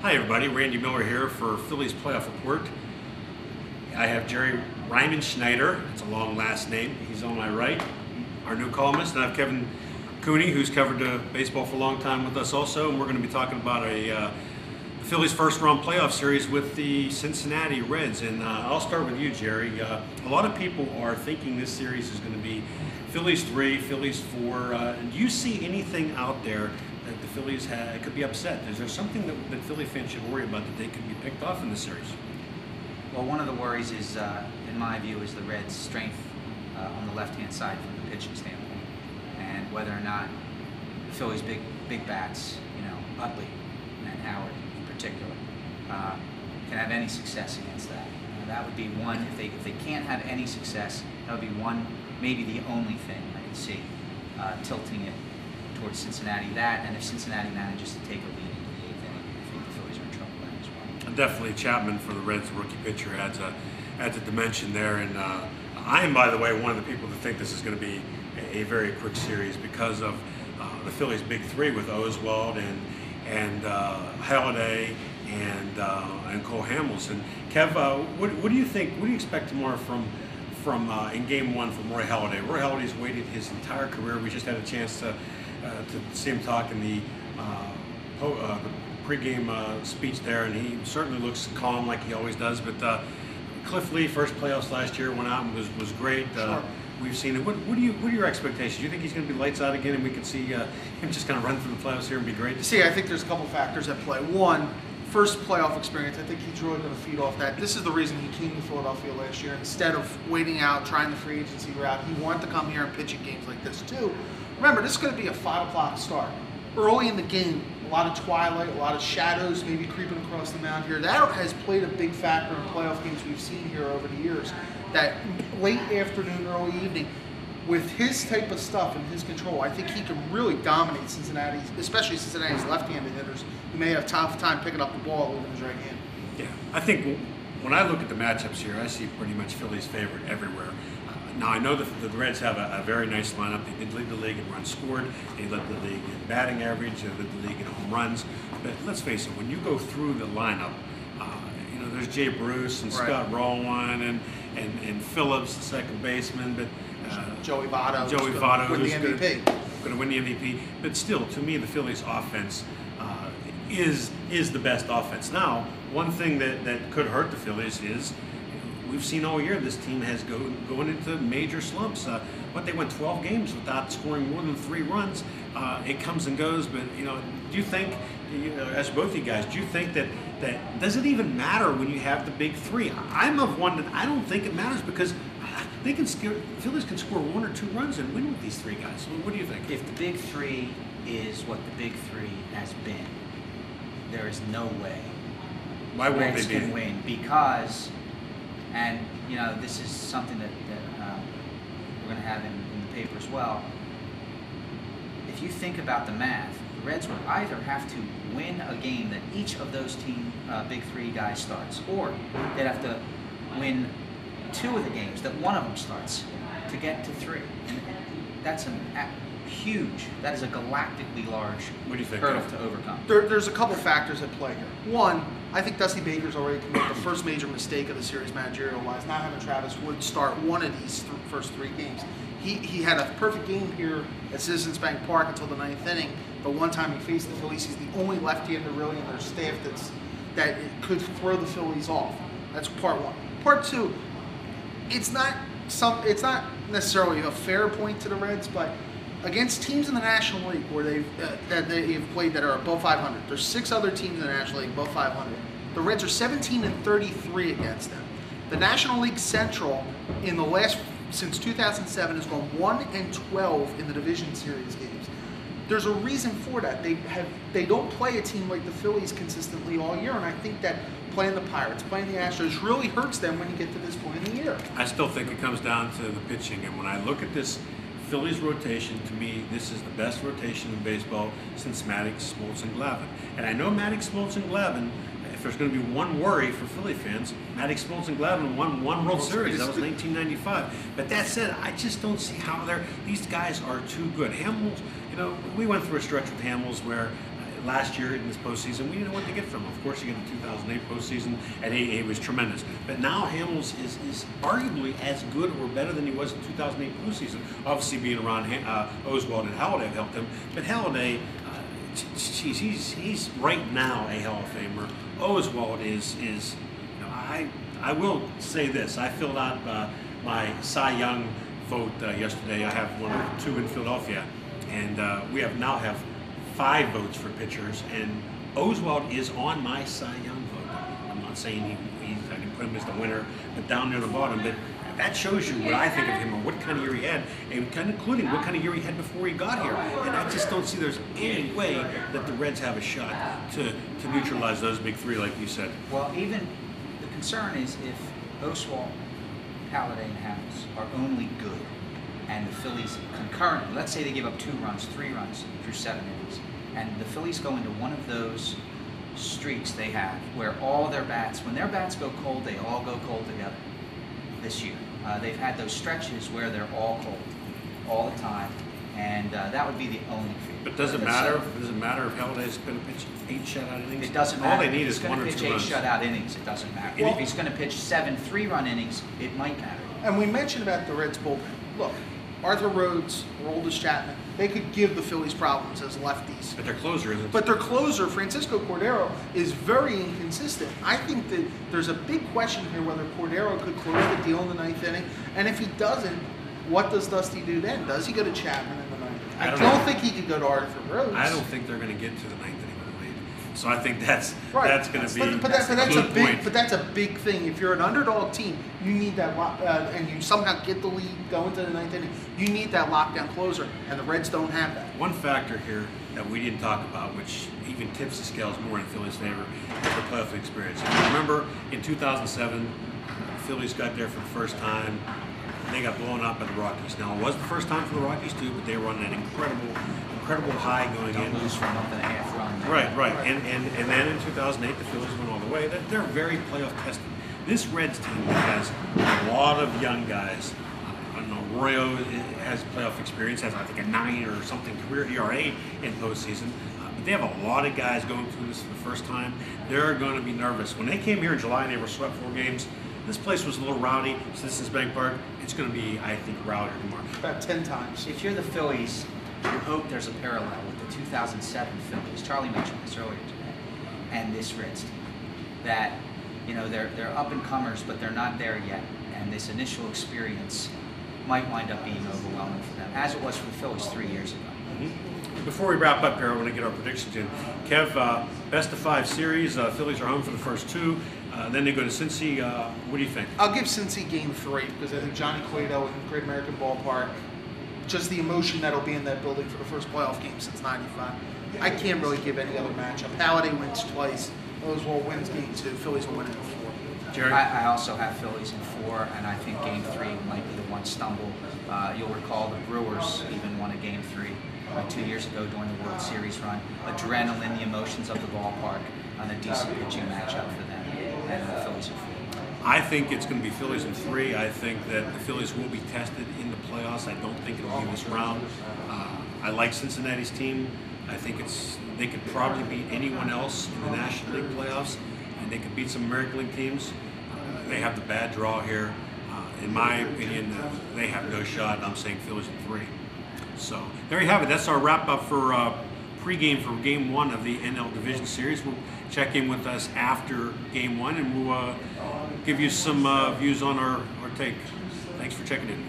Hi everybody, Randy Miller here for Phillies Playoff Report. I have Jerry Reimenschneider, it's a long last name, he's on my right, our new columnist, and I have Kevin Cooney, who's covered baseball for a long time with us also, and we're going to be talking about the Phillies' first round playoff series with the Cincinnati Reds. And I'll start with you, Jerry. A lot of people are thinking this series is going to be Phillies 3, Phillies 4. Do you see anything out there that the Phillies could be upset? Is there something that Philly fans should worry about that they could be picked off in this series? Well, one of the worries is, in my view, is the Reds' strength on the left-hand side from the pitching standpoint, and whether or not the Phillies' big bats, Utley and Howard in particular, can have any success against that. That would be one. If they can't have any success, that would be one, maybe the only thing I could see tilting it towards Cincinnati. That, and if Cincinnati manages to take a lead into the eighth inning, I think the Phillies are in trouble then as well. And definitely Chapman for the Reds, rookie pitcher, adds a dimension there. And I am, by the way, one of the people that think this is going to be a very quick series because of the Phillies' big three with Oswald and Halladay and Cole Hamilton. Kev, what do you think? What do you expect tomorrow from in Game 1 from Roy Halladay? Roy Halladay's waited his entire career. We just had a chance to see him talk in the pregame speech there, and he certainly looks calm like he always does. But Cliff Lee, first playoffs last year, went out and was great. Sure. We've seen it. What are your expectations? Do you think he's going to be lights out again, and we can see him just kind of run through the playoffs here and be great? See, I think there's a couple factors at play. One, first playoff experience. I think he's really going to feed off that. This is the reason he came to Philadelphia last year. Instead of waiting out, trying the free agency route, he wanted to come here and pitch in games like this too. Remember, this is going to be a 5 o'clock start. Early in the game, a lot of twilight, a lot of shadows maybe creeping across the mound here. That has played a big factor in playoff games we've seen here over the years. That late afternoon, early evening, with his type of stuff and his control, I think he can really dominate Cincinnati, especially Cincinnati's left-handed hitters who may have tough time picking up the ball with his right hand. Yeah, I think when I look at the matchups here, I see pretty much Philly's favorite everywhere. Now, I know that the Reds have a very nice lineup. They did lead the league in runs scored. They led the league in batting average. They led the league in home runs. But let's face it, when you go through the lineup, there's Jay Bruce and Right. Scott Rowland and Phillips, the second baseman. But Joey Votto. Joey Votto, win the who's MVP. Going to win the MVP. But still, to me, the Phillies' offense is the best offense. Now, one thing that could hurt the Phillies is we've seen all year this team has going into major slumps. They went 12 games without scoring more than 3 runs. It comes and goes, but do you think, as both of you guys, do you think that does it even matter when you have the big three? I'm of one that I don't think it matters because Phillies can score 1 or 2 runs and win with these 3 guys. What do you think? If the big three is what the big three has been, there is no way Why won't Reds they be? can win because, and this is something that we're going to have in the paper as well. If you think about the math, the Reds would either have to win a game that each of those big three guys starts, or they'd have to win 2 of the games that one of them starts to get to 3. And that's huge. That is a galactically large What do you think, hurdle Kev? to overcome. There's a couple factors at play here. One, I think Dusty Baker's already committed the first major mistake of the series managerial-wise, not having Travis Wood start one of these first 3 games. He had a perfect game here at Citizens Bank Park until the 9th inning, but one time he faced the Phillies, he's the only left-hander really in their staff that could throw the Phillies off. That's part one. Part two, it's not necessarily a fair point to the Reds, but against teams in the National League where they've played that are above 500, there's 6 other teams in the National League above 500. The Reds are 17-33 against them. The National League Central since 2007 has gone 1-12 in the division series games. There's a reason for that. They don't play a team like the Phillies consistently all year, and I think that playing the Pirates, playing the Astros really hurts them when you get to this point in the year. I still think it comes down to the pitching, and when I look at this Phillies rotation, to me, this is the best rotation in baseball since Maddox, Smoltz, and Glavine. And I know Maddox, Smoltz, and Glavine, if there's going to be one worry for Philly fans, Maddox, Smoltz, and Glavine won one World Series. That was 1995. But that said, I just don't see how these guys are too good. Hamels, we went through a stretch with Hamels where last year in this postseason, we didn't know what to get from him. Of course, you get the 2008 postseason, and he was tremendous. But now Hamels is arguably as good or better than he was in the 2008 postseason. Obviously, being around Oswald and Halladay have helped him. But Halladay, he's right now a Hall of Famer. Oswald is I will say this. I filled out my Cy Young vote yesterday. I have 1 or 2 in Philadelphia, and we now have 5 votes for pitchers, and Oswald is on my Cy Young vote. I'm not saying I can put him as the winner, but down near the bottom. But that shows you what I think of him, or what kind of year he had, and kind of including what kind of year he had before he got here. And I just don't see there's any way that the Reds have a shot to neutralize those big 3, like you said. Well, even the concern is if Oswalt, Halladay, and Hamels are only good, and the Phillies concurrently, let's say they give up 2 runs, 3 runs through 7 innings, and the Phillies go into one of those streaks they have where all their bats, when their bats go cold, they all go cold together this year. They've had those stretches where they're all cold all the time, and that would be the only fear. But does it matter? Does it matter if Halladay's going to pitch 8 shutout innings? It doesn't matter. All they need if is he's 1 or 2 going to pitch 8 runs. shutout innings, it doesn't matter. Well, if he's going to pitch 7 3-run innings, it might matter. And we mentioned about the Reds bullpen. Look, Arthur Rhodes, Aroldis Chapman, they could give the Phillies problems as lefties. But their closer isn't. But their closer, Francisco Cordero, is very inconsistent. I think that there's a big question here whether Cordero could close the deal in the 9th inning. And if he doesn't, what does Dusty do then? Does he go to Chapman in the 9th? I don't know. think he could go to Arthur Rhodes. I don't think they're going to get to the 9th inning with a lead. So I think that's Right. going to be But that's a good big. point. But that's a big thing. If you're an underdog team, you need that, and you somehow get the lead, go into the 9th inning. You need that lockdown closer, and the Reds don't have that. One factor here that we didn't talk about, which even tips the scales more in Phillies' favor, is the playoff experience. If you remember, in 2007, the Phillies got there for the first time. They got blown out by the Rockies. Now, it was the first time for the Rockies too, but they were on an incredible high going in. Don't lose for a month and a half run. Right. And then in 2008, the Phillies went all the way. They're very playoff tested. This Reds team has a lot of young guys. I don't know, Royo has playoff experience, has I think a 9 or something career ERA in postseason. But they have a lot of guys going through this for the first time. They're going to be nervous. When they came here in July and they were swept 4 games, this place was a little rowdy. Citizens Bank Park, it's going to be, I think, rowdier tomorrow. About 10 times. If you're the Phillies, you hope there's a parallel with the 2007 Phillies. Charlie mentioned this earlier today, and this Reds team. That, they're up and comers, but they're not there yet. And this initial experience might wind up being overwhelming for them, as it was for the Phillies 3 years ago. Mm-hmm. Before we wrap up here, I want to get our predictions in. Kev, best of 5 series. Phillies are home for the first 2. Then they go to Cincy. What do you think? I'll give Cincy game 3 because I think Johnny Cueto in Great American Ballpark, just the emotion that'll be in that building for the first playoff game since '95. I can't really give any other matchup. Halladay wins twice. Oswalt wins game 2. Phillies will win it in 4. Jerry? I also have Phillies in 4, and I think game 3 might be the one stumble. You'll recall the Brewers even won a game 3 2 years ago during the World Series run. Adrenaline, the emotions of the ballpark, and a decent pitching matchup for them. And the Phillies in 4. I think it's going to be Phillies in 3. I think that the Phillies will be tested in the playoffs. I don't think it'll be this round. I like Cincinnati's team. I think they could probably beat anyone else in the National League playoffs, and they could beat some American League teams. They have the bad draw here. In my opinion, they have no shot. I'm saying Phillies in 3. So there you have it. That's our wrap up for pregame for Game 1 of the NL Division Series. We'll check in with us after Game 1, and we'll give you some views on our take. Thanks for checking in.